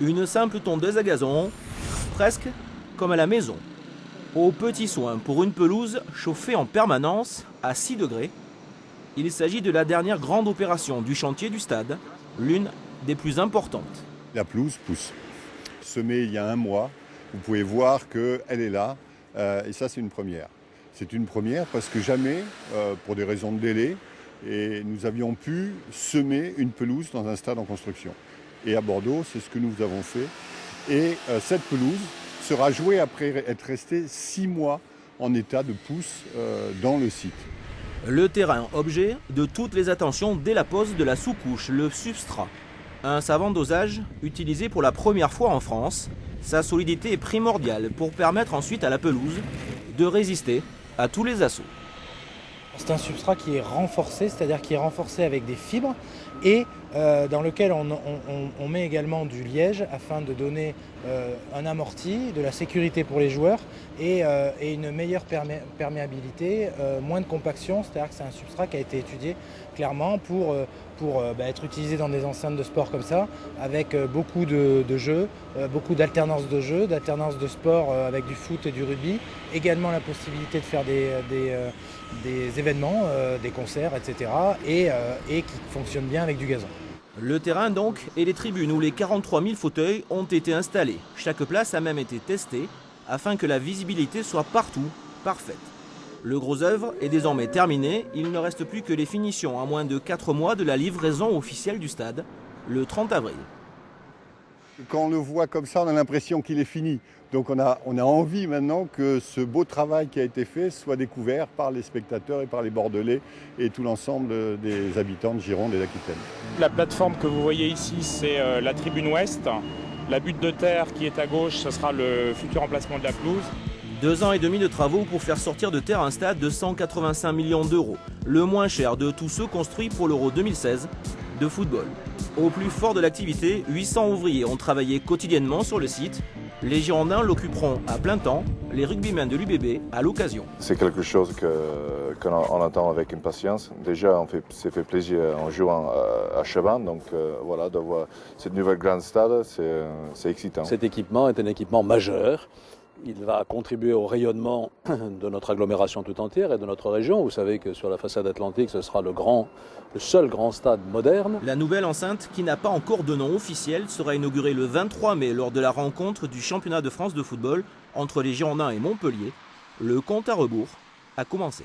Une simple tondeuse à gazon, presque comme à la maison. Aux petits soins pour une pelouse chauffée en permanence à 6 degrés. Il s'agit de la dernière grande opération du chantier du stade, l'une des plus importantes. La pelouse pousse. Semée il y a un mois, vous pouvez voir qu'elle est là, et ça c'est une première. C'est une première parce que jamais, pour des raisons de délai, et nous avions pu semer une pelouse dans un stade en construction. Et à Bordeaux, c'est ce que nous avons fait. Et cette pelouse sera jouée après être restée 6 mois en état de pousse dans le site. Le terrain, objet de toutes les attentions dès la pose de la sous-couche, le substrat. Un savant dosage utilisé pour la première fois en France. Sa solidité est primordiale pour permettre ensuite à la pelouse de résister à tous les assauts. C'est un substrat qui est renforcé, c'est-à-dire qui est renforcé avec des fibres et dans lequel on met également du liège afin de donner un amorti, de la sécurité pour les joueurs et une meilleure perméabilité, moins de compaction, c'est-à-dire que c'est un substrat qui a été étudié clairement pour être utilisé dans des enceintes de sport comme ça, avec beaucoup de jeux, beaucoup d'alternance de jeux, d'alternance de sport avec du foot et du rugby, également la possibilité de faire des événements, des concerts, etc. et qui fonctionne bien avec du gazon. Le terrain donc et les tribunes où les 43 000 fauteuils ont été installés. Chaque place a même été testée afin que la visibilité soit partout parfaite. Le gros œuvre est désormais terminé, il ne reste plus que les finitions à moins de 4 mois de la livraison officielle du stade, le 30 avril. Quand on le voit comme ça, on a l'impression qu'il est fini. Donc on a envie maintenant que ce beau travail qui a été fait soit découvert par les spectateurs et par les Bordelais et tout l'ensemble des habitants de Gironde et d'Aquitaine. La plateforme que vous voyez ici, c'est la tribune ouest. La butte de terre qui est à gauche, ce sera le futur emplacement de la pelouse. 2 ans et demi de travaux pour faire sortir de terre un stade de 185 millions d'euros, le moins cher de tous ceux construits pour l'Euro 2016 de football. Au plus fort de l'activité, 800 ouvriers ont travaillé quotidiennement sur le site. Les Girondins l'occuperont à plein temps, les rugbymen de l'UBB à l'occasion. C'est quelque chose qu'on attend avec impatience. Déjà, on s'est fait plaisir en jouant à Chaban, donc voilà, de voir cette nouvelle grande stade, c'est excitant. Cet équipement est un équipement majeur. Il va contribuer au rayonnement de notre agglomération tout entière et de notre région. Vous savez que sur la façade atlantique, ce sera le seul grand stade moderne. La nouvelle enceinte, qui n'a pas encore de nom officiel, sera inaugurée le 23 mai lors de la rencontre du championnat de France de football entre les Girondins et Montpellier. Le compte à rebours a commencé.